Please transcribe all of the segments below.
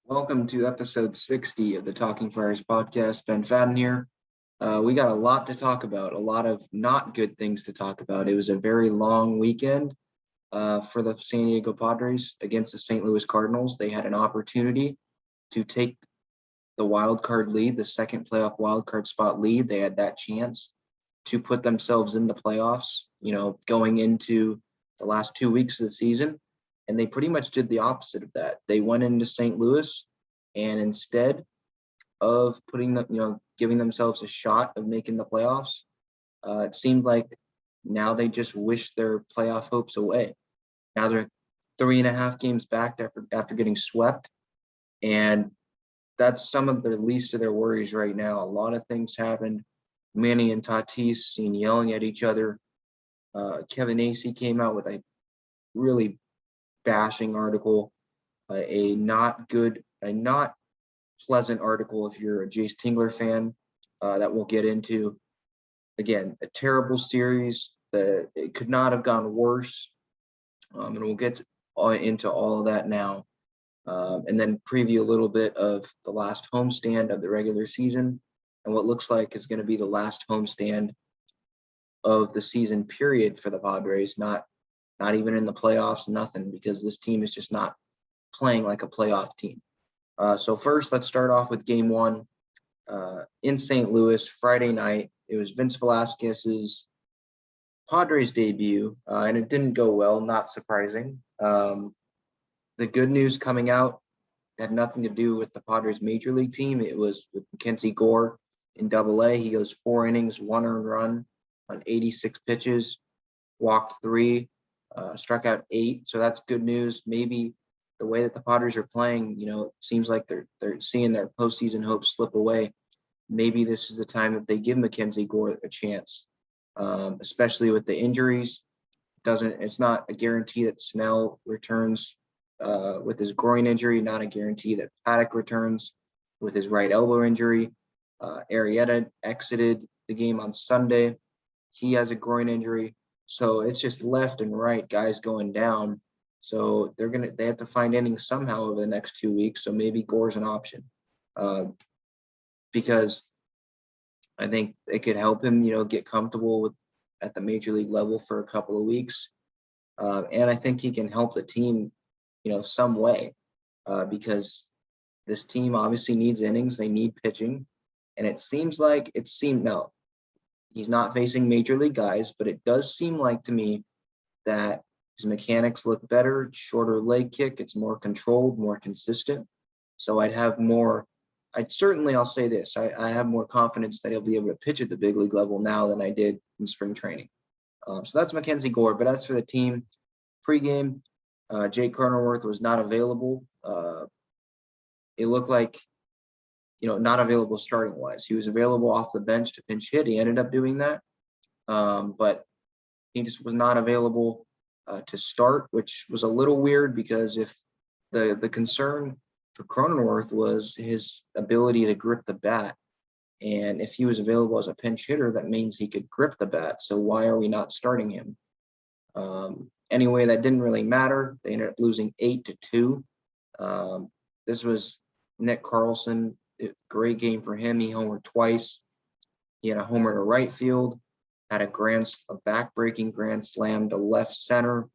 Welcome to episode 60 of the Talking Friars podcast. Ben Fadden here. We got a lot to talk about, a lot of not good things to talk about. It was a very long weekend for the San Diego Padres against the St. Louis Cardinals. They had an opportunity to take the wild card lead, the second playoff wild card spot lead. They had that chance to put themselves in the playoffs, going into the last 2 weeks of the season. And they pretty much did the opposite of that. They went into St. Louis, and instead of giving themselves a shot of making the playoffs, it seemed like now they just wish their playoff hopes away. Now they're 3.5 games back after getting swept, and that's some of the least of their worries right now. A lot of things happened. Manny and Tatis seen yelling at each other. Kevin Acee came out with a really bashing article, a not pleasant article if you're a Jace Tingler fan, that we'll get into. Again, a terrible series. It could not have gone worse, and we'll get into all of that now, and then preview a little bit of the last homestand of the regular season and what looks like is going to be the last homestand of the season period for the Padres. Not even in the playoffs, nothing, because this team is just not playing like a playoff team. So first, let's start off with game one in St. Louis, Friday night. It was Vince Velasquez's Padres debut, and it didn't go well, not surprising. The good news coming out had nothing to do with the Padres major league team. It was with Mackenzie Gore in Double-A. He goes 4 innings, 1 earned run on 86 pitches, walked 3. Struck out 8, so that's good news. Maybe the way that the Padres are playing, it seems like they're seeing their postseason hopes slip away. Maybe this is the time that they give Mackenzie Gore a chance, especially with the injuries. It's not a guarantee that Snell returns with his groin injury, not a guarantee that Paddock returns with his right elbow injury. Arrieta exited the game on Sunday. He has a groin injury. So it's just left and right guys going down. So they have to find innings somehow over the next 2 weeks. So maybe Gore's an option, because I think it could help him, get comfortable at the major league level for a couple of weeks. And I think he can help the team, some way, because this team obviously needs innings. They need pitching. And no, he's not facing major league guys, but it does seem like to me that his mechanics look better, shorter leg kick. It's more controlled, more consistent. So I'll say this. I have more confidence that he'll be able to pitch at the big league level now than I did in spring training. So that's Mackenzie Gore. But as for the team, pregame, Jake Cronenworth was not available. It looked like, not available starting wise. He was available off the bench to pinch hit. He ended up doing that. But he just was not available to start, which was a little weird, because if the concern for Cronenworth was his ability to grip the bat, and if he was available as a pinch hitter, that means he could grip the bat. So why are we not starting him? Anyway, that didn't really matter. They ended up losing 8-2. This was Nick Carlson. Great game for him. He homered twice. He had a homer to right field, had a back-breaking grand slam to left center,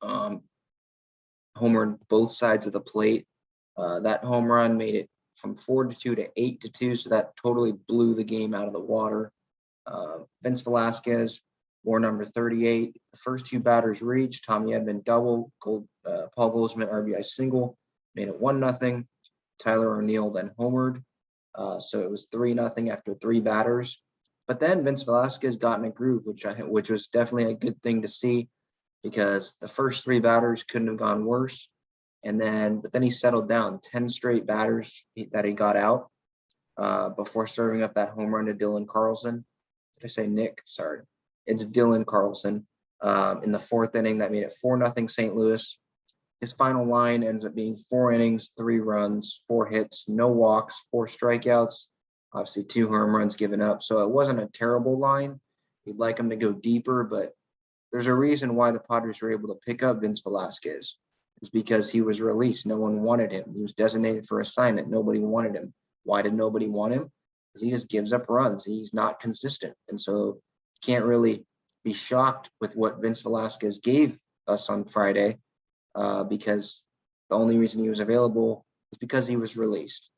homered both sides of the plate. That home run made it from 4-2 to 8-2, so that totally blew the game out of the water. Vince Velasquez, war number 38. The first 2 batters reached. Tommy Edman double, Paul Goldschmidt RBI single, made it 1-0. Tyler O'Neill then homered. So it was 3-0 after 3 batters. But then Vince Velasquez got in a groove, which was definitely a good thing to see, because the first 3 batters couldn't have gone worse. But then he settled down. 10 straight batters that he got out before serving up that home run to Dylan Carlson. Did I say Nick? Sorry. It's Dylan Carlson in the 4th inning. That made it 4-0 St. Louis. His final line ends up being 4 innings, 3 runs, 4 hits, no walks, 4 strikeouts, obviously 2 home runs given up. So it wasn't a terrible line. You'd like him to go deeper, but there's a reason why the Padres were able to pick up Vince Velasquez. is because he was released. No one wanted him. He was designated for assignment. Nobody wanted him. Why did nobody want him? Because he just gives up runs. He's not consistent. And so you can't really be shocked with what Vince Velasquez gave us on Friday, because the only reason he was available was because he was released,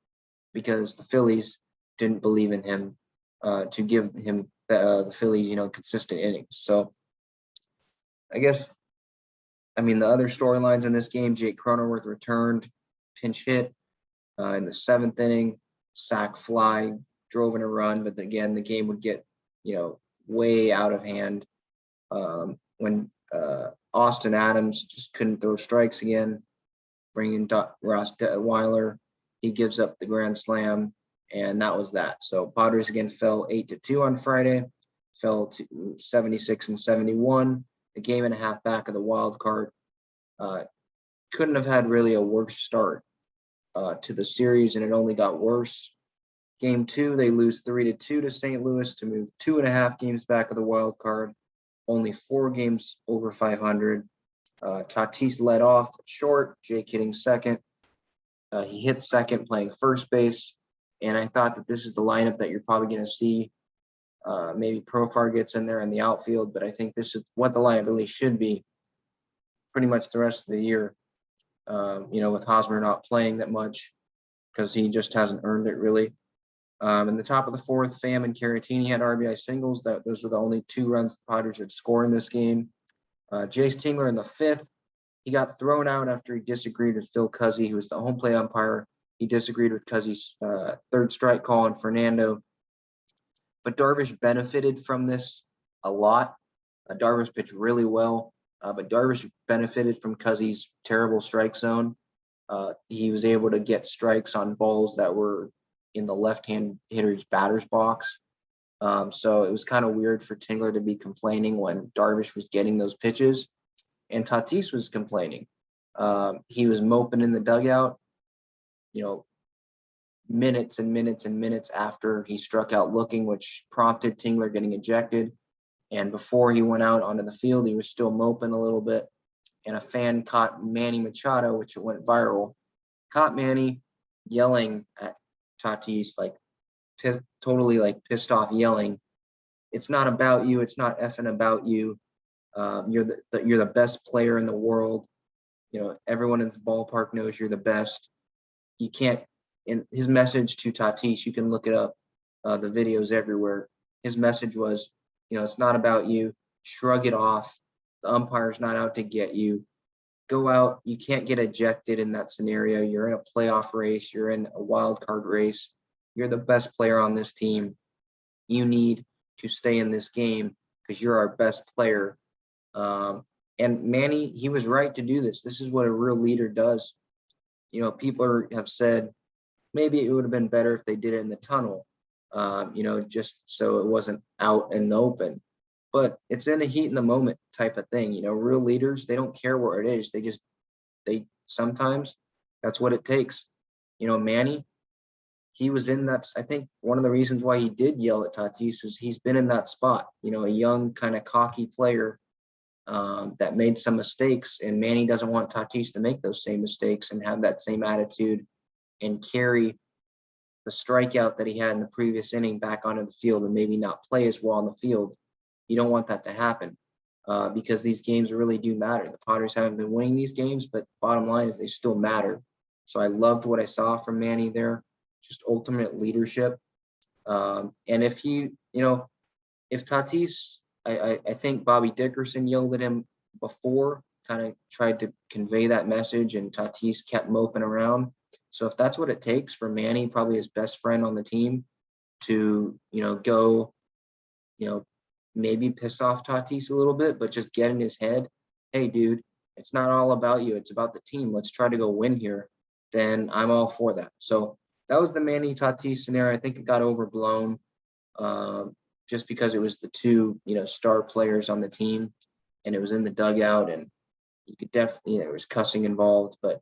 because the Phillies didn't believe in him to give him the Phillies, consistent innings. So I guess, the other storylines in this game, Jake Cronenworth returned, pinch hit in the 7th inning, sac fly, drove in a run, but again, the game would get, way out of hand when Austin Adams just couldn't throw strikes again, bringing Ross Weiler. He gives up the grand slam, and that was that. So Padres again fell 8-2 on Friday, fell to 76 and 71, a game and a half back of the wild card. Couldn't have had really a worse start to the series, and it only got worse. Game 2, they lose 3-2 to St. Louis to move 2.5 games back of the wild card, only 4 games over 500. Tatis led off short, Jake hitting second. He hit second playing first base, and I thought that this is the lineup that you're probably going to see. Maybe Profar gets in there in the outfield, but I think this is what the lineup really should be pretty much the rest of the year, with Hosmer not playing that much because he just hasn't earned it really. In the top of the 4th, Pham and Caratini had RBI singles. Those were the only 2 runs the Padres would score in this game. Jace Tingler in the 5th, he got thrown out after he disagreed with Phil Cuzzi, who was the home plate umpire. He disagreed with Cuzzi's 3rd strike call on Fernando. But Darvish benefited from this a lot. Darvish pitched really well, but Darvish benefited from Cuzzi's terrible strike zone. He was able to get strikes on balls that were in the left-hand hitter's batter's box. So it was kind of weird for Tingler to be complaining when Darvish was getting those pitches, and Tatis was complaining. He was moping in the dugout, minutes and minutes and minutes after he struck out looking, which prompted Tingler getting ejected. And before he went out onto the field, he was still moping a little bit. And a fan caught Manny Machado, which went viral, caught Manny yelling at Tatis, totally pissed off, yelling, "It's not about you. It's not effing about you. You're the best player in the world. Everyone in this ballpark knows you're the best. You can't." In his message to Tatis, you can look it up. The videos everywhere. His message was, it's not about you. Shrug it off. The umpire's not out to get you. Go out. You can't get ejected in that scenario. You're in a playoff race. You're in a wild card race. You're the best player on this team. You need to stay in this game because you're our best player. And Manny, he was right to do this. This is what a real leader does. People have said maybe it would have been better if they did it in the tunnel, just so it wasn't out in the open. But it's in the heat in the moment type of thing. Real leaders, they don't care where it is. They sometimes that's what it takes. Manny, he was in that. I think one of the reasons why he did yell at Tatis is he's been in that spot, a young kind of cocky player that made some mistakes, and Manny doesn't want Tatis to make those same mistakes and have that same attitude and carry the strikeout that he had in the previous inning back onto the field and maybe not play as well on the field. You don't want that to happen because these games really do matter. The Padres haven't been winning these games, but bottom line is they still matter. So I loved what I saw from Manny there, just ultimate leadership. And if if Tatis, I think Bobby Dickerson yelled at him before, kind of tried to convey that message, and Tatis kept moping around. So if that's what it takes for Manny, probably his best friend on the team, to, go, maybe piss off Tatis a little bit, but just get in his head, hey, dude, it's not all about you. It's about the team. Let's try to go win here. Then I'm all for that. So that was the Manny Tatis scenario. I think it got overblown just because it was the 2, star players on the team, and it was in the dugout, and you could definitely, there was cussing involved, but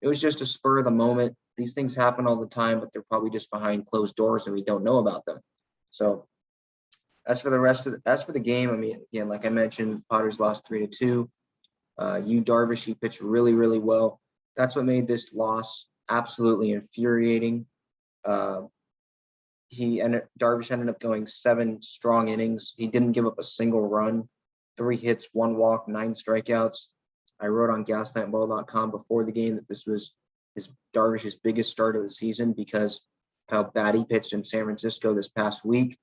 it was just a spur of the moment. These things happen all the time, but they're probably just behind closed doors and we don't know about them. So as for the game, again, like I mentioned, Padres lost 3-2. Darvish, he pitched really, really well. That's what made this loss absolutely infuriating. Darvish ended up going 7 strong innings. He didn't give up a single run, 3 hits, 1 walk, 9 strikeouts. I wrote on gaslightball.com before the game that this was Darvish's biggest start of the season because of how bad he pitched in San Francisco this past week,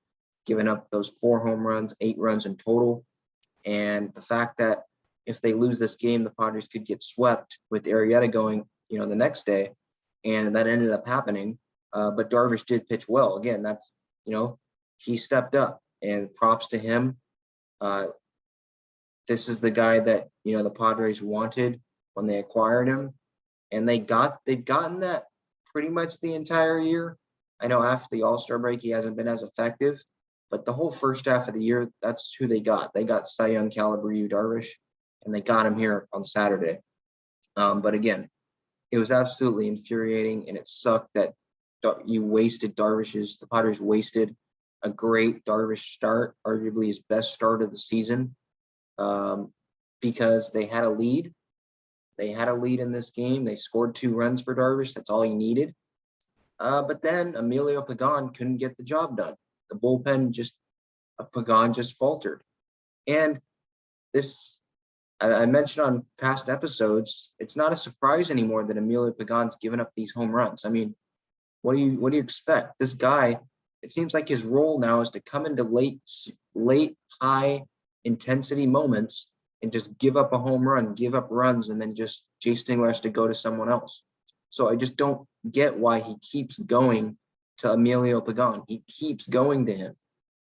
giving up those 4 home runs, 8 runs in total. And the fact that if they lose this game, the Padres could get swept with Arrieta going, the next day. And that ended up happening. But Darvish did pitch well. Again, that's, he stepped up, and props to him. This is the guy that, the Padres wanted when they acquired him. And they've gotten that pretty much the entire year. I know after the All-Star break, he hasn't been as effective, but the whole first half of the year, that's who they got. They got Cy Young caliber Darvish, and they got him here on Saturday. But again, it was absolutely infuriating, and it sucked that the Padres wasted a great Darvish start, arguably his best start of the season, because they had a lead. They had a lead in this game. They scored 2 runs for Darvish. That's all he needed. But then Emilio Pagan couldn't get the job done. The bullpen Pagan just faltered. And this, I mentioned on past episodes, it's not a surprise anymore that Emilio Pagan's given up these home runs. I mean, what do you expect? This guy, it seems like his role now is to come into late high intensity moments and just give up a home run, give up runs, and then just Jay Stingler has to go to someone else. So I just don't get why he keeps going to Emilio Pagan. He keeps going to him,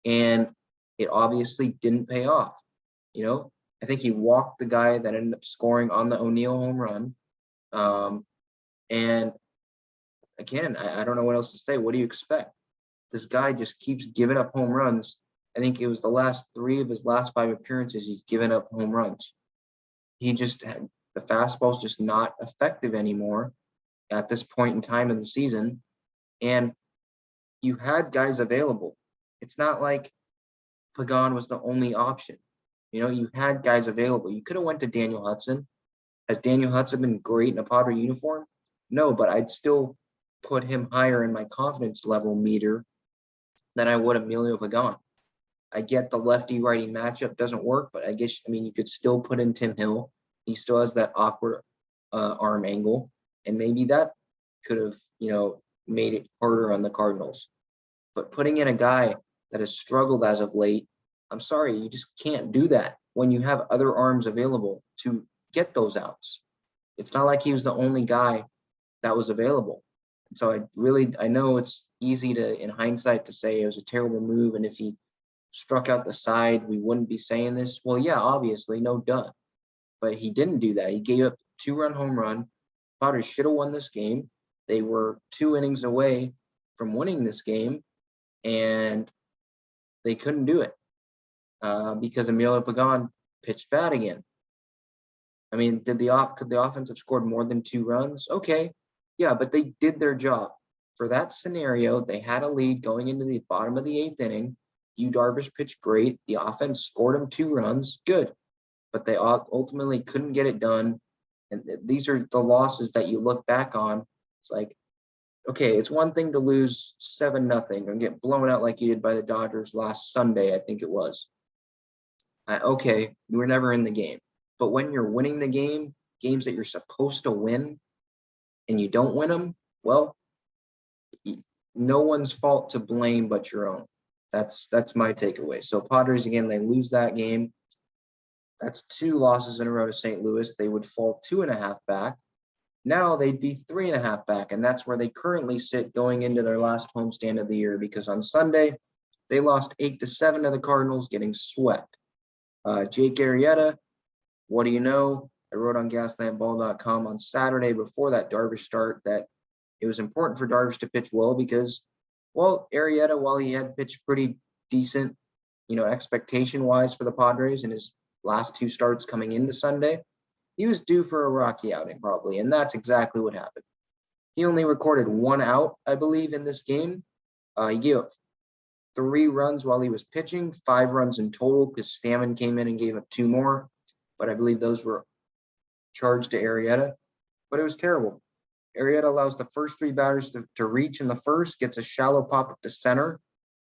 and it obviously didn't pay off. I think he walked the guy that ended up scoring on the O'Neill home run. And again, I don't know what else to say. What do you expect? This guy just keeps giving up home runs. I think it was the last 3 of his last 5 appearances, he's given up home runs. The fastball's just not effective anymore at this point in time in the season. And you had guys available. It's not like Pagan was the only option. You had guys available. You could have went to Daniel Hudson. Has Daniel Hudson been great in a Padre uniform? No, but I'd still put him higher in my confidence level meter than I would Emilio Pagan. I get the lefty-righty matchup doesn't work, but you could still put in Tim Hill. He still has that awkward arm angle, and maybe that could have, made it harder on the Cardinals. But putting in a guy that has struggled as of late, I'm sorry, you just can't do that when you have other arms available to get those outs. It's not like he was the only guy that was available. So I know it's easy in hindsight to say it was a terrible move, and if he struck out the side, we wouldn't be saying this. Well, yeah, obviously, no duh. But he didn't do that. He gave up 2-run home run. Padres should have won this game. They were 2 innings away from winning this game, and they couldn't do it because Emilio Pagan pitched bad again. I mean, could the offense have scored more than 2 runs? Okay, yeah, but they did their job. For that scenario, they had a lead going into the bottom of the 8th inning. Darvish pitched great. The offense scored him 2 runs. Good. But they ultimately couldn't get it done. And these are the losses that you look back on. It's like, okay, it's one thing to lose 7-0 and get blown out like you did by the Dodgers last Sunday, I think it was. Okay, you were never in the game. But when you're winning the games that you're supposed to win, and you don't win them, well, no one's fault to blame but your own. That's my takeaway. So Padres, again, they lose that game. That's 2 losses in a row to St. Louis. They would fall 2.5 back. Now they'd be 3.5 back, and that's where they currently sit going into their last homestand of the year, because on Sunday, they lost 8-7 to the Cardinals, getting swept. Jake Arrieta, what do you know? I wrote on gaslandball.com on Saturday before that Darvish start that it was important for Darvish to pitch well because, Arrieta, while he had pitched pretty decent, expectation-wise for the Padres in his last 2 starts coming into Sunday, he was due for a rocky outing probably, and that's exactly what happened. He only recorded 1 out, I believe, in this game. He gave up 3 runs while he was pitching, 5 runs in total because Stammen came in and gave up 2 more, but I believe those were charge to Arrieta, but it was terrible. Arrieta allows the first three batters to reach in the first, gets a shallow pop up to center,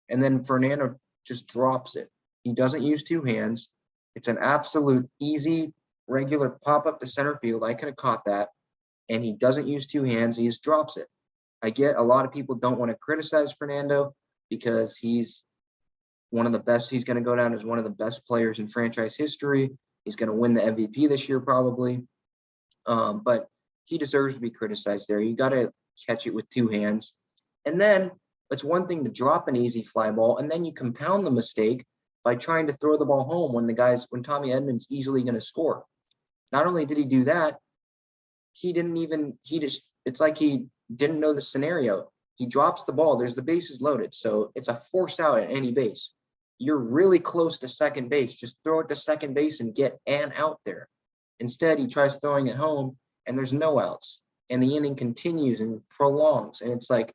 and then Fernando just drops it. He doesn't use two hands. It's an absolute easy, regular pop up to center field. I could have caught that. And he doesn't use two hands. He just drops it. I get a lot of people don't want to criticize Fernando because he's one of the best. He's going to go down as one of the best players in franchise history. He's going to win the MVP this year probably. But he deserves to be criticized there. You got to catch it with two hands. And then it's one thing to drop an easy fly ball, and then you compound the mistake by trying to throw the ball home when Tommy Edman's easily going to score. Not only did he do that, it's like he didn't know the scenario. He drops the ball. There's the bases loaded. So it's a force out at any base. You're really close to second base. Just throw it to second base and get an out there. Instead, he tries throwing it home and there's no outs. And the inning continues and prolongs. And it's like,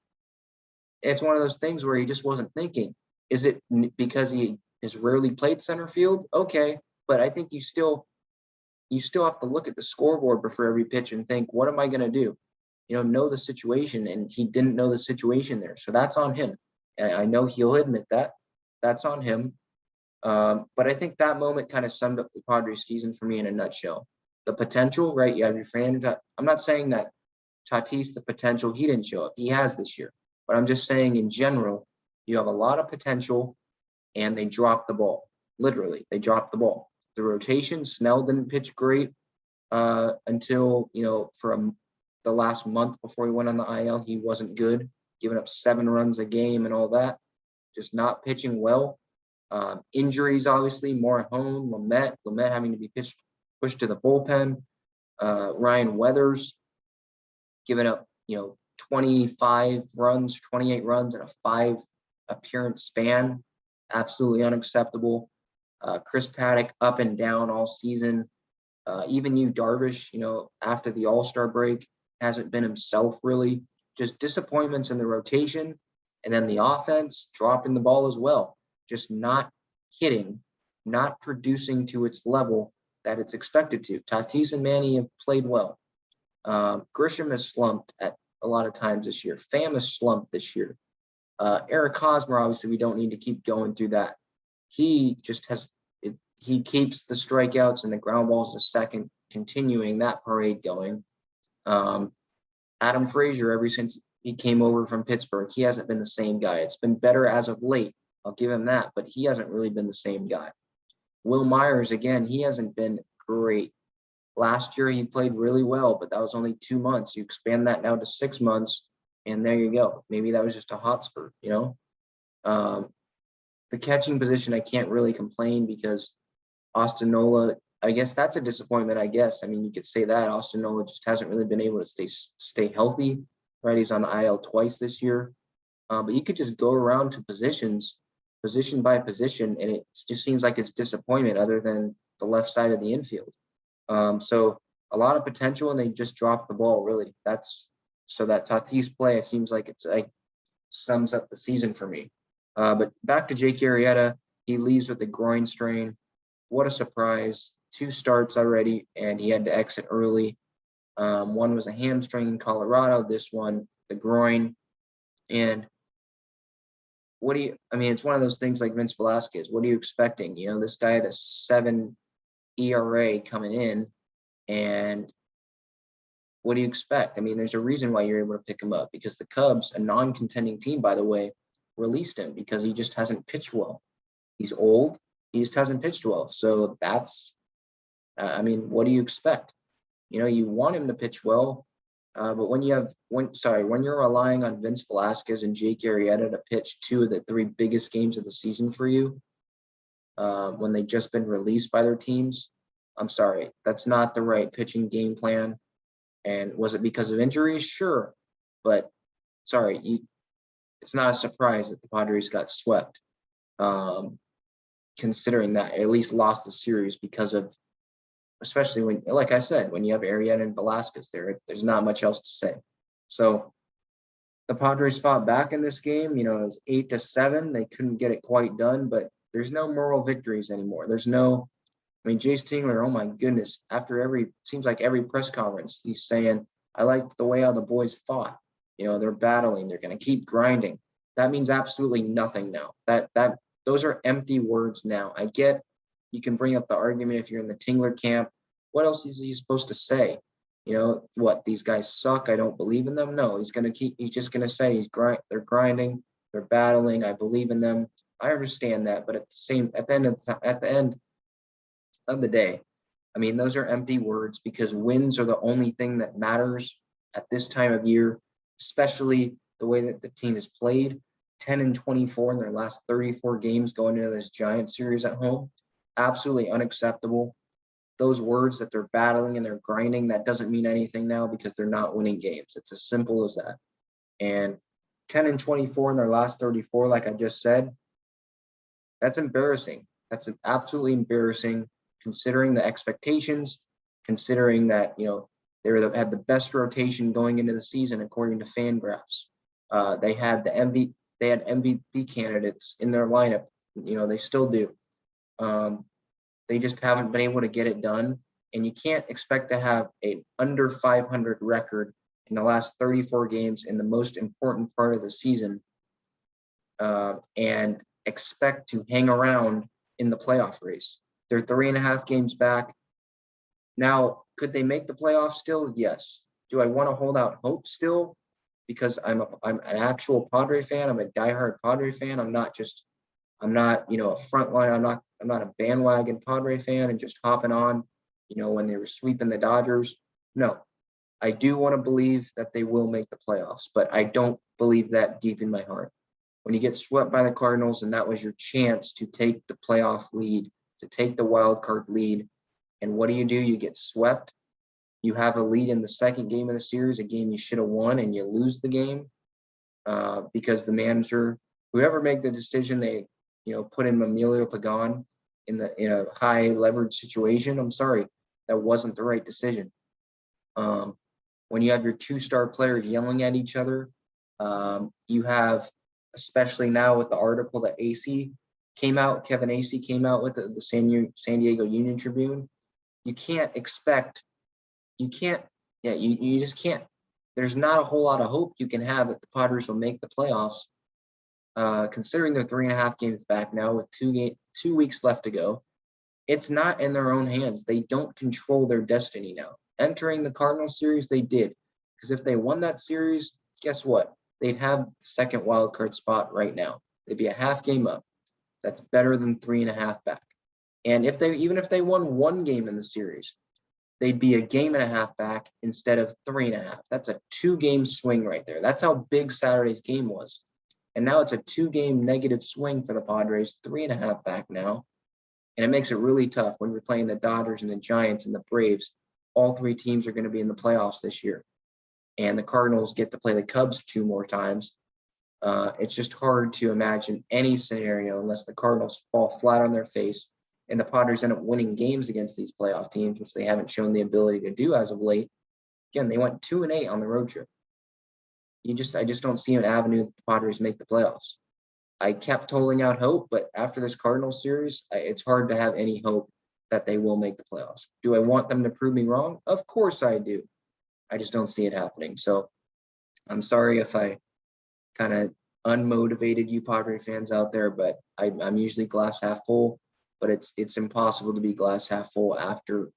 it's one of those things where he just wasn't thinking. Is it because he has rarely played center field? Okay. But I think you still have to look at the scoreboard before every pitch and think, what am I going to do? Know the situation. And he didn't know the situation there. So that's on him. And I know he'll admit that. That's on him. But I think that moment kind of summed up the Padres season for me in a nutshell. The potential, right? You have your fan. I'm not saying that Tatis, the potential, he didn't show up. He has this year. But I'm just saying in general, you have a lot of potential and they dropped the ball. Literally, they dropped the ball. The rotation, Snell didn't pitch great until, the last month before he went on the IL. He wasn't good, giving up 7 runs a game and all that. Just not pitching well. Injuries, obviously, more at home. Lamet having to be pushed to the bullpen. Ryan Weathers giving up, 25 runs, 28 runs in a 5 appearance span. Absolutely unacceptable. Chris Paddock up and down all season. Even Darvish, after the All-Star break, hasn't been himself really. Just disappointments in the rotation. And then the offense dropping the ball as well. Just not hitting, not producing to its level that it's expected to. Tatis and Manny have played well. Grisham has slumped at a lot of times this year. Pham has slumped this year. Eric Hosmer, obviously, we don't need to keep going through that. He just he keeps the strikeouts and the ground balls to second, continuing that parade going. Adam Frazier, ever since he came over from Pittsburgh, he hasn't been the same guy. It's been better as of late. I'll give him that, but he hasn't really been the same guy. Will Myers, again, he hasn't been great. Last year, he played really well, but that was only 2 months. You expand that now to 6 months, and there you go. Maybe that was just a hot spurt, The catching position, I can't really complain because Austin Nola, I guess that's a disappointment, I guess. I mean, you could say that. Austin Nola just hasn't really been able to stay healthy, right? He's on the IL twice this year. But you could just go around to position by position, and it just seems like it's disappointment other than the left side of the infield. So a lot of potential, and they just dropped the ball, really. So that Tatis play, it seems like it's like sums up the season for me. But back to Jake Arrieta, he leaves with a groin strain. What a surprise. 2 starts already, and he had to exit early. One was a hamstring in Colorado, this one, the groin. And it's one of those things like Vince Velasquez. What are you expecting? This guy had a 7 ERA coming in, and what do you expect? I mean, there's a reason why you're able to pick him up, because the Cubs, a non-contending team, by the way, released him because he just hasn't pitched well. He's old. He just hasn't pitched well. So that's, what do you expect? You want him to pitch well, but when you're relying on Vince Velasquez and Jake Arrieta to pitch 2 of the 3 biggest games of the season for you, when they've just been released by their teams, I'm sorry, that's not the right pitching game plan. And was it because of injuries? Sure, but sorry, it's not a surprise that the Padres got swept, considering that at least lost the series because of, especially when, like I said, when you have Arrieta and Velasquez there's not much else to say. So the Padres fought back in this game. It was 8-7. They couldn't get it quite done, but there's no moral victories anymore. There's no, I mean, Jace Tingler, oh my goodness, seems like every press conference, he's saying, I liked the way how the boys fought. They're battling, they're going to keep grinding. That means absolutely nothing now. Those are empty words now. I get you can bring up the argument if you're in the Tingler camp. What else is he supposed to say? What, these guys suck, I don't believe in them? No, he's just going to say they're grinding, they're battling, I believe in them. I understand that, but at the end of the day, I mean, those are empty words because wins are the only thing that matters at this time of year, especially the way that the team has played. 10-24 in their last 34 games going into this Giants series at home. Absolutely unacceptable. Those words that they're battling and they're grinding, that doesn't mean anything now because they're not winning games. It's as simple as that. And 10-24 in their last 34, like I just said, that's embarrassing. That's absolutely embarrassing considering the expectations, considering that, had the best rotation going into the season according to Fangraphs. They had MVP candidates in their lineup. They still do. They just haven't been able to get it done. And you can't expect to have an under 500 record in the last 34 games in the most important part of the season and expect to hang around in the playoff race. They're 3.5 games back. Now, could they make the playoffs still? Yes. Do I want to hold out hope still? Because I'm an actual Padre fan. I'm a diehard Padre fan. I'm not a front line. I'm not a bandwagon Padre fan and just hopping on, when they were sweeping the Dodgers. No, I do want to believe that they will make the playoffs, but I don't believe that deep in my heart. When you get swept by the Cardinals and that was your chance to take the playoff lead, to take the wild card lead, and what do? You get swept. You have a lead in the second game of the series, a game you should have won, and you lose the game because the manager, whoever made the decision, they put in Emilio Pagan in a high leverage situation. I'm sorry, that wasn't the right decision. When you have your 2-star players yelling at each other, you have, especially now with the article that Kevin Acee came out with the San Diego Union Tribune. You just can't. There's not a whole lot of hope you can have that the Padres will make the playoffs. Considering they're 3.5 games back now with 2 weeks left to go, it's not in their own hands. They don't control their destiny now. Entering the Cardinals series, they did. Because if they won that series, guess what? They'd have the second wild card spot right now. They'd be a half game up. That's better than 3.5 back. And even if they won 1 game in the series, they'd be a game and a half back instead of 3.5. That's a 2-game swing right there. That's how big Saturday's game was. And now it's a 2-game negative swing for the Padres, 3.5 back now. And it makes it really tough when you're playing the Dodgers and the Giants and the Braves. All 3 teams are going to be in the playoffs this year. And the Cardinals get to play the Cubs 2 more times. It's just hard to imagine any scenario unless the Cardinals fall flat on their face and the Padres end up winning games against these playoff teams, which they haven't shown the ability to do as of late. Again, they went 2-8 on the road trip. I just don't see an avenue that the Padres make the playoffs. I kept holding out hope, but after this Cardinals series, it's hard to have any hope that they will make the playoffs. Do I want them to prove me wrong? Of course I do. I just don't see it happening. So I'm sorry if I kind of unmotivated you Padre fans out there, but I'm usually glass half full. But it's impossible to be glass half full after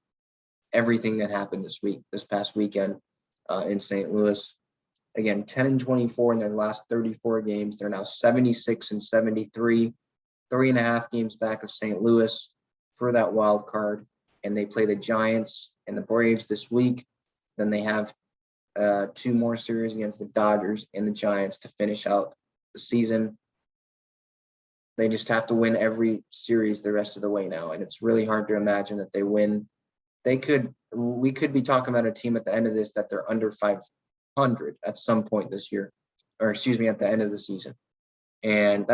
everything that happened this past weekend in St. Louis. Again, 10-24 in their last 34 games. They're now 76-73, 3.5 games back of St. Louis for that wild card. And they play the Giants and the Braves this week. Then they have 2 more series against the Dodgers and the Giants to finish out the season. They just have to win every series the rest of the way now. And it's really hard to imagine that they win. We could be talking about a team at the end of this that they're under 500 at some point this year, or excuse me, at the end of the season. And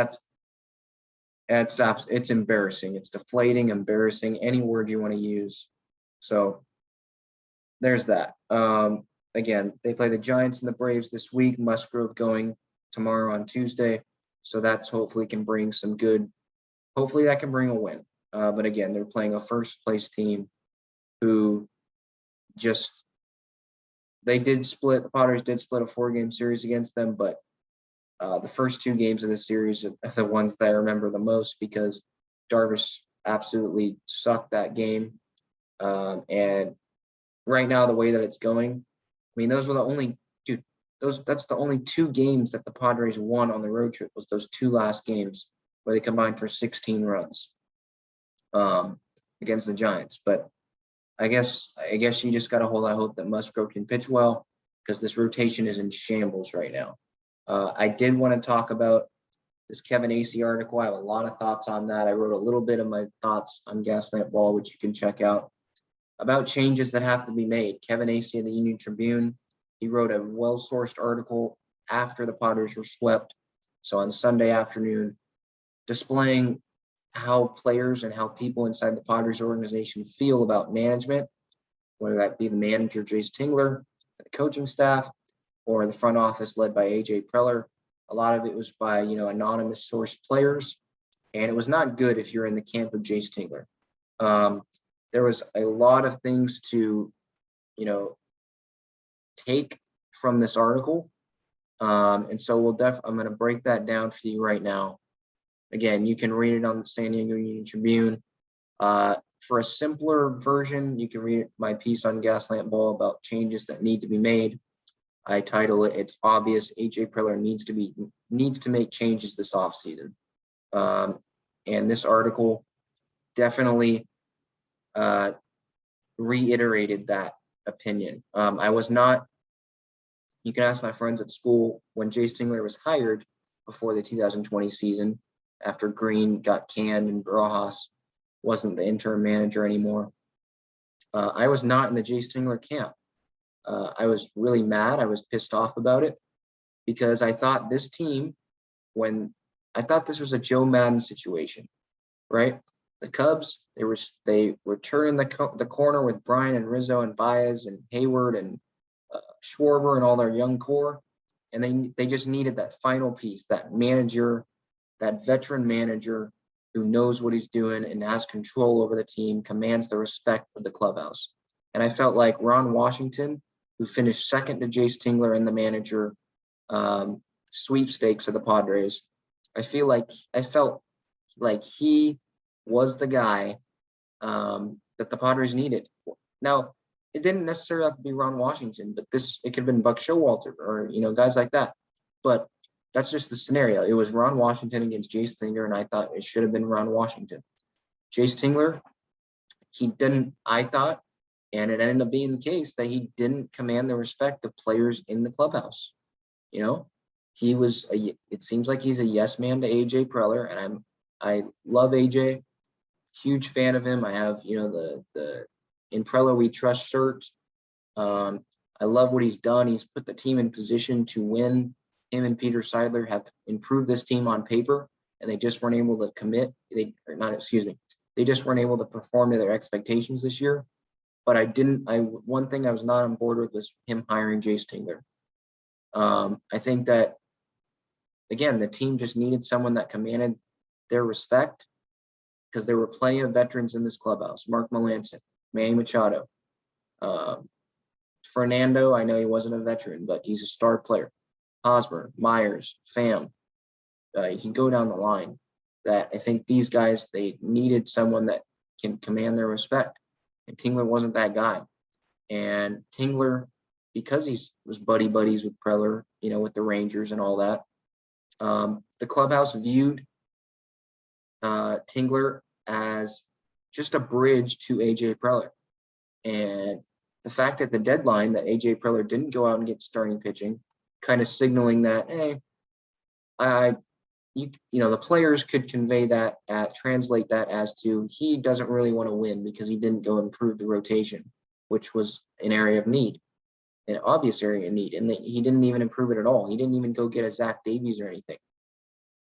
it's embarrassing. It's deflating, embarrassing, any word you want to use. So there's that. Again, they play the Giants and the Braves this week. Musgrove going tomorrow on Tuesday. So that's hopefully that can bring a win. But again, they're playing a first place team who just, the Padres did split a 4-game series against them, but the first 2 games of the series are the ones that I remember the most because Darvish absolutely sucked that game. And right now, the way that it's going, I mean, those were the only that's the only 2 games that the Padres won on the road trip, was those 2 last games where they combined for 16 runs against the Giants. But I guess you just got to hold out hope that Musgrove can pitch well, because this rotation is in shambles right now. I did want to talk about this Kevin Acee article. I have a lot of thoughts on that. I wrote a little bit of my thoughts on Gaslamp Ball, which you can check out, about changes that have to be made. Kevin Acee of the Union Tribune, he wrote a well-sourced article after the Padres were swept, so on Sunday afternoon, displaying how players and how people inside the Padres organization feel about management, whether that be the manager, Jace Tingler, the coaching staff, or the front office led by AJ Preller. A lot of it was by, anonymous source players, and it was not good if you're in the camp of Jace Tingler. There was a lot of things to, take from this article. And so I'm going to break that down for you right now. Again, you can read it on the San Diego Union Tribune. For a simpler version, you can read my piece on Gaslamp Ball about changes that need to be made. I title it, "It's Obvious AJ Preller needs to make changes this offseason." And this article definitely reiterated that opinion. You can ask my friends at school, when Jace Tingler was hired before the 2020 season, after Green got canned and Barajas wasn't the interim manager anymore, I was not in the Jace Tingler camp. I was really mad. I was pissed off about it, because I thought this team, I thought this was a Joe Madden situation, right? The Cubs, they were turning the corner with Bryan and Rizzo and Baez and Hayward and Schwarber and all their young core, and they just needed that final piece, that manager, that veteran manager who knows what he's doing and has control over the team, commands the respect of the clubhouse. And I felt like Ron Washington, who finished second to Jace Tingler in the manager sweepstakes of the Padres, I felt like he was the guy that the Padres needed. Now, it didn't necessarily have to be Ron Washington, but it could have been Buck Showalter or, guys like that. But that's just the scenario. It was Ron Washington against Jace Tingler, and I thought it should have been Ron Washington. Jace Tingler, he didn't, I thought, and it ended up being the case, that he didn't command the respect of players in the clubhouse. It seems like he's a yes man to AJ Preller, and I love AJ, huge fan of him. I have, the "In Preller We Trust" shirt. I love what he's done. He's put the team in position to win. Him and Peter Seidler have improved this team on paper, and they just weren't able to they just weren't able to perform to their expectations this year. But one thing I was not on board with was him hiring Jace Tingler. I think that, again, the team just needed someone that commanded their respect, because there were plenty of veterans in this clubhouse. Mark Melancon, Manny Machado, Fernando. I know he wasn't a veteran, but he's a star player. Hosmer, Myers, Pham. You can go down the line. That I think these guys, they needed someone that can command their respect, and Tingler wasn't that guy. And Tingler, because he was buddies with Preller, with the Rangers and all that, the clubhouse viewed Tingler as just a bridge to AJ Preller. And the fact at the deadline that AJ Preller didn't go out and get starting pitching, kind of signaling that, hey, the players could convey that, translate that as to, he doesn't really want to win because he didn't go improve the rotation, which was an area of need, an obvious area of need. And he didn't even improve it at all. He didn't even go get a Zach Davies or anything.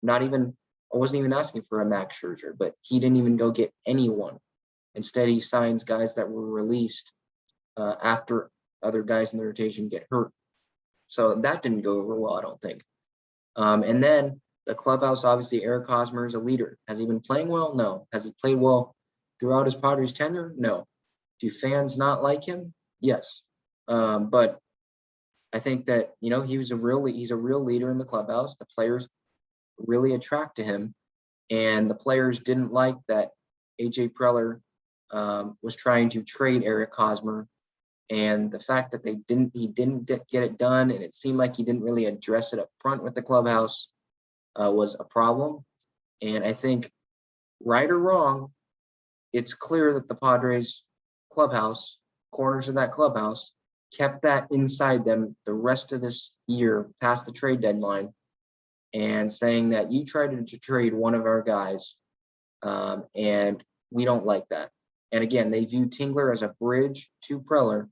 I wasn't even asking for a Max Scherzer, but he didn't even go get anyone. Instead, he signs guys that were released after other guys in the rotation get hurt. So that didn't go over well, I don't think. And then The clubhouse, obviously, Eric Hosmer is a leader. Has he been playing well? No. Has he played well throughout his Padres tenure? No. Do fans not like him? Yes. But I think that, he's a real leader in the clubhouse. The players really attract to him, and the players didn't like that AJ Preller was trying to trade Eric Hosmer, and the fact that he didn't get it done, and it seemed like he didn't really address it up front with the clubhouse was a problem. And I think, right or wrong, it's clear that the Padres clubhouse, corners of that clubhouse, kept that inside them the rest of this year past the trade deadline, and saying that you tried to trade one of our guys, and we don't like that. And again, they view Tingler as a bridge to Preller,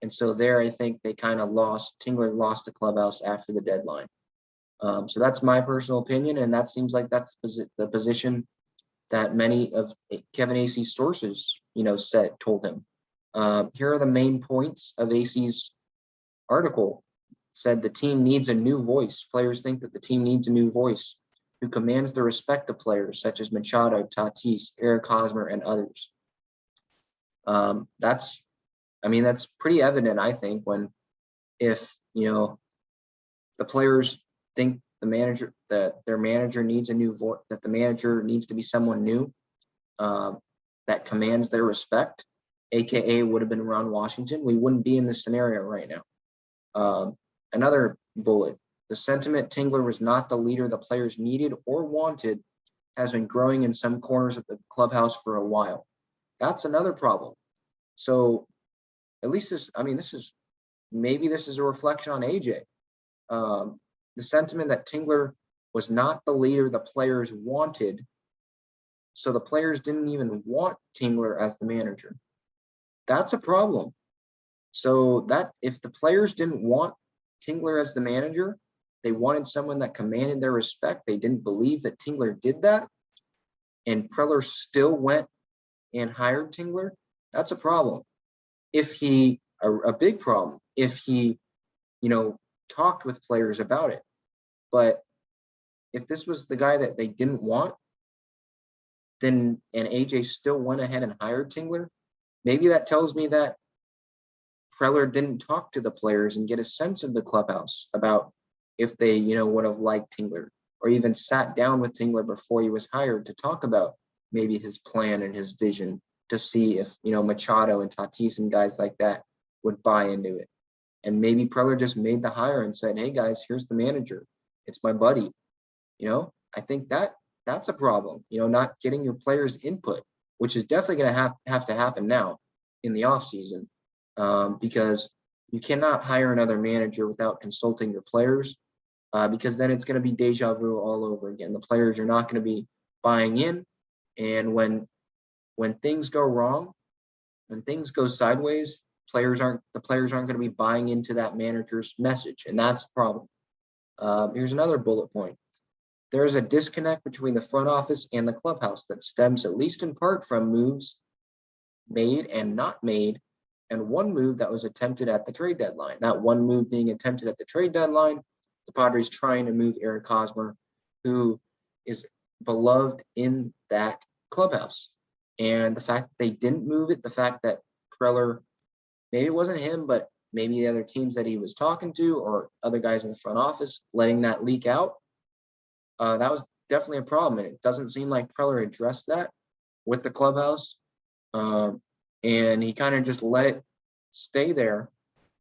and so there I think they kind of Tingler lost the clubhouse after the deadline. So that's my personal opinion, and that seems like that's the position that many of Kevin Acee's sources, told him. Here are the main points of Acee's article. Said the team needs a new voice. Players think that the team needs a new voice who commands the respect of players such as Machado, Tatis, Eric Hosmer, and others. That's pretty evident, I think, if the players think that their manager needs a new voice, that the manager needs to be someone new that commands their respect, aka would have been Ron Washington, we wouldn't be in this scenario right now. Another bullet: the sentiment Tingler was not the leader the players needed or wanted has been growing in some corners of the clubhouse for a while. That's another problem. So at least this is a reflection on AJ. The sentiment that Tingler was not the leader the players wanted, so the players didn't even want Tingler as the manager. That's a problem. So that if the players didn't want Tingler as the manager, they wanted someone that commanded their respect. They didn't believe that Tingler did that, and Preller still went and hired Tingler. That's a problem. A big problem if he, talked with players about it. But if this was the guy that they didn't want, and AJ still went ahead and hired Tingler, maybe that tells me that Preller didn't talk to the players and get a sense of the clubhouse about if they, would have liked Tingler, or even sat down with Tingler before he was hired to talk about maybe his plan and his vision to see if, Machado and Tatis and guys like that would buy into it. And maybe Preller just made the hire and said, hey guys, here's the manager. It's my buddy. I think that's a problem, not getting your players' input, which is definitely going to have to happen now in the offseason, because you cannot hire another manager without consulting your players, because then it's going to be deja vu all over again. The players are not going to be buying in. And when things go wrong, when things go sideways, the players aren't going to be buying into that manager's message, and that's a problem. Here's another bullet point. There is a disconnect between the front office and the clubhouse that stems at least in part from moves made and not made, and one move that was attempted at the trade deadline. That one move being attempted at the trade deadline, the Padres trying to move Eric Hosmer, who is beloved in that clubhouse. And the fact that they didn't move it, the fact that Preller, maybe it wasn't him, but maybe the other teams that he was talking to or other guys in the front office letting that leak out, that was definitely a problem. And it doesn't seem like Preller addressed that with the clubhouse. And he kind of just let it stay there.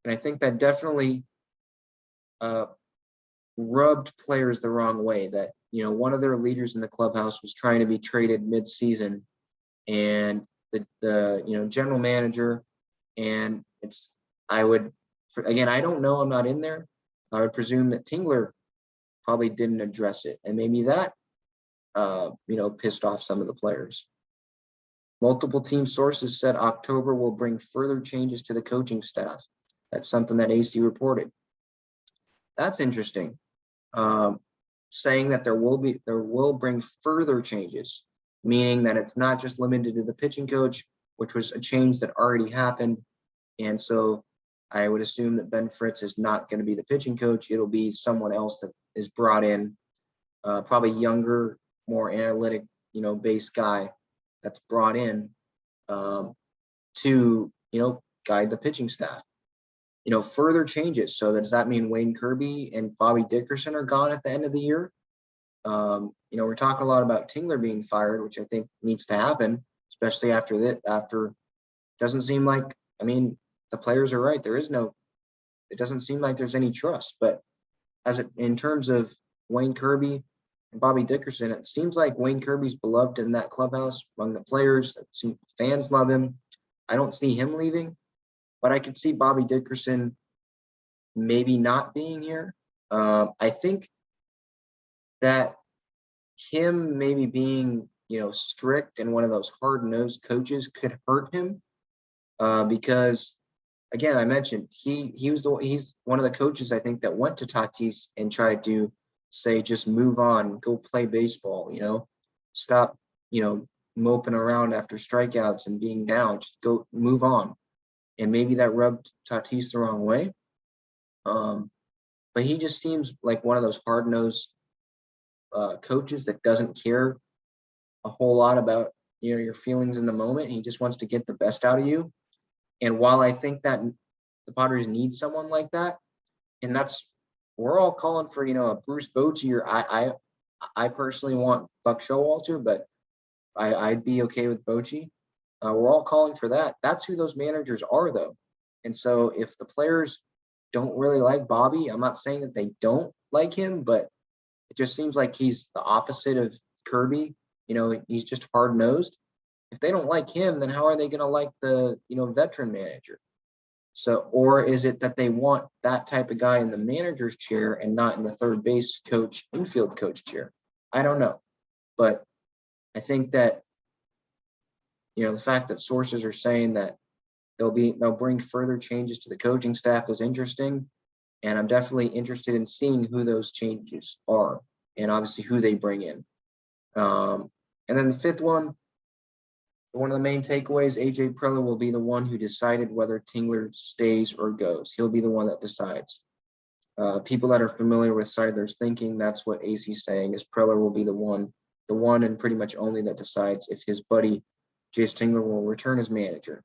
And I think that definitely rubbed players the wrong way, that, one of their leaders in the clubhouse was trying to be traded mid-season, and the general manager, and I don't know, I'm not in there. I would presume that Tingler probably didn't address it, and maybe that pissed off some of the players. Multiple team sources said October will bring further changes to the coaching staff. That's something that Acee reported. That's interesting. Saying that there will bring further changes, meaning that it's not just limited to the pitching coach, which was a change that already happened. And so I would assume that Ben Fritz is not going to be the pitching coach. It'll be someone else that is brought in probably younger, more analytic, based guy that's brought in to, guide the pitching staff. Further changes. So does that mean Wayne Kirby and Bobby Dickerson are gone at the end of the year? We're talking a lot about Tingler being fired, which I think needs to happen, especially after that. Doesn't seem like, the players are right. It doesn't seem like there's any trust. But in terms of Wayne Kirby and Bobby Dickerson, it seems like Wayne Kirby's beloved in that clubhouse among the players. Fans love him. I don't see him leaving, but I could see Bobby Dickerson maybe not being here. I think that him maybe being, strict and one of those hard-nosed coaches could hurt him because, again, I mentioned he's one of the coaches, I think, that went to Tatis and tried to say, just move on, go play baseball, stop, moping around after strikeouts and being down, just go move on. And maybe that rubbed Tatis the wrong way. But he just seems like one of those hard-nosed coaches that doesn't care a whole lot about, your feelings in the moment. He just wants to get the best out of you. And while I think that the Padres need someone like that, and we're all calling for, a Bruce Bochy, or I personally want Buck Showalter, but I'd be okay with Bochy. We're all calling for that. That's who those managers are, though. And so if the players don't really like Bobby, I'm not saying that they don't like him, but it just seems like he's the opposite of Kirby. He's just hard-nosed. If they don't like him, then how are they going to like the, veteran manager? So, or is it that they want that type of guy in the manager's chair and not in the third base coach, infield coach chair? I don't know. But I think that, the fact that sources are saying that they'll bring further changes to the coaching staff is interesting. And I'm definitely interested in seeing who those changes are and obviously who they bring in. And then the fifth one of the main takeaways, AJ Preller will be the one who decided whether Tingler stays or goes. He'll be the one that decides. People that are familiar with Seidler's thinking, that's what Acee's saying, is Preller will be the one and pretty much only that decides if his buddy, Jace Tingler, will return as manager.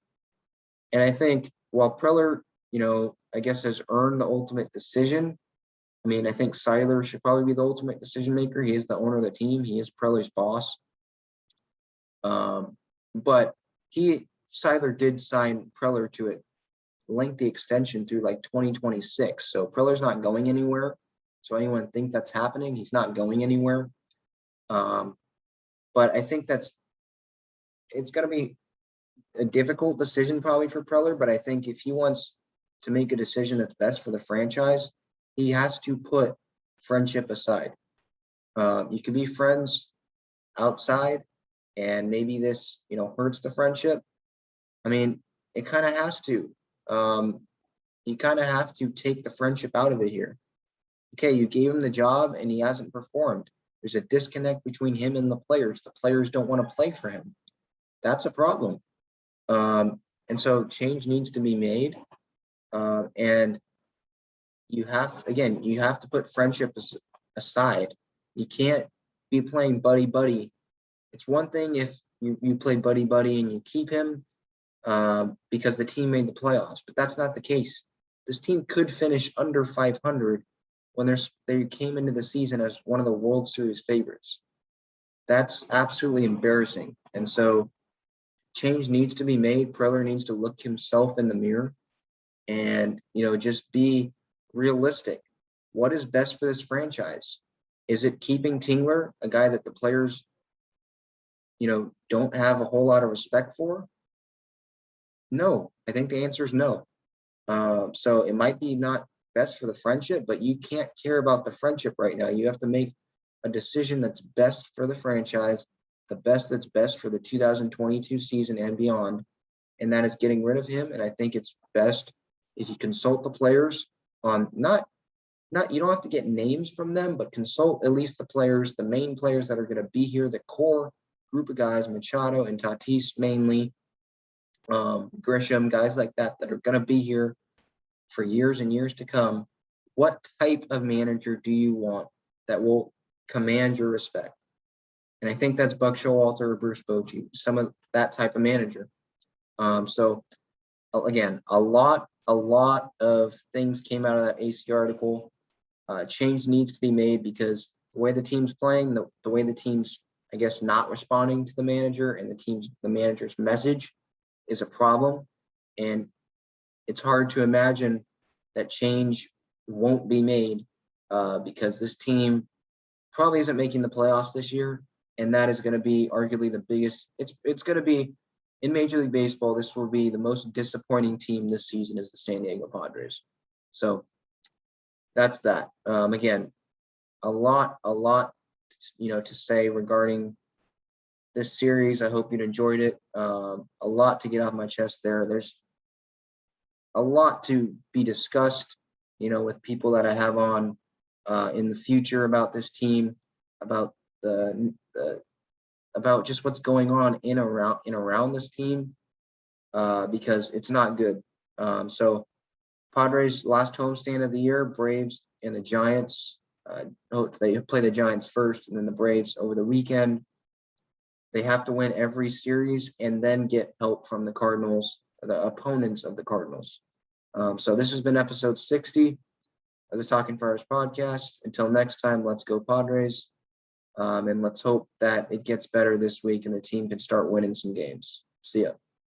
And I think while Preller, I guess has earned the ultimate decision, I think Seidler should probably be the ultimate decision maker. He is the owner of the team. He is Preller's boss. But Seidler did sign Preller to a lengthy extension through like 2026. So Preller's not going anywhere. So anyone think that's happening? He's not going anywhere. But I think it's going to be a difficult decision probably for Preller. But I think if he wants to make a decision that's best for the franchise, he has to put friendship aside. You can be friends outside, and maybe this, hurts the friendship. It kind of has to. You kind of have to take the friendship out of it here. Okay, you gave him the job and he hasn't performed. There's a disconnect between him and the players. The players don't want to play for him. That's a problem. And so change needs to be made. And you have to put friendship aside. You can't be playing buddy-buddy. It's one thing if you play buddy-buddy and you keep him because the team made the playoffs, but that's not the case. This team could finish under 500 when they came into the season as one of the World Series favorites. That's absolutely embarrassing. And so change needs to be made. Preller needs to look himself in the mirror and, just be realistic. What is best for this franchise? Is it keeping Tingler, a guy that the players, don't have a whole lot of respect for? No, I think the answer is no. So it might be not best for the friendship, but you can't care about the friendship right now. You have to make a decision that's best for the franchise, that's best for the 2022 season and beyond. And that is getting rid of him. And I think it's best if you consult the players on not you don't have to get names from them, but consult at least the players, the main players that are going to be here, the core group of guys, Machado and Tatis mainly, Grisham, guys like that are going to be here for years and years to come. What type of manager do you want that will command your respect. And I think that's Buck Showalter or Bruce Bochy, some of that type of manager. So again, a lot of things came out of that Acee article. Change needs to be made because the way the team's playing, the way the team's, I guess, not responding to the manager and the manager's message is a problem. And it's hard to imagine that change won't be made because this team probably isn't making the playoffs this year. And that is going to be arguably the biggest. It's going to be in Major League Baseball. This will be the most disappointing team this season is the San Diego Padres. So that's that. Again, a lot, to say regarding this series. I hope you enjoyed it. A lot to get off my chest there. There's a lot to be discussed, with people that I have on in the future about this team, about about just what's going on in around this team, because it's not good. So Padres last homestand of the year, Braves and the Giants. They play the Giants first and then the Braves over the weekend. They have to win every series and then get help from the Cardinals, the opponents of the Cardinals. So this has been episode 60 of the Talking Friars podcast. Until next time, let's go Padres. And let's hope that it gets better this week and the team can start winning some games. See ya.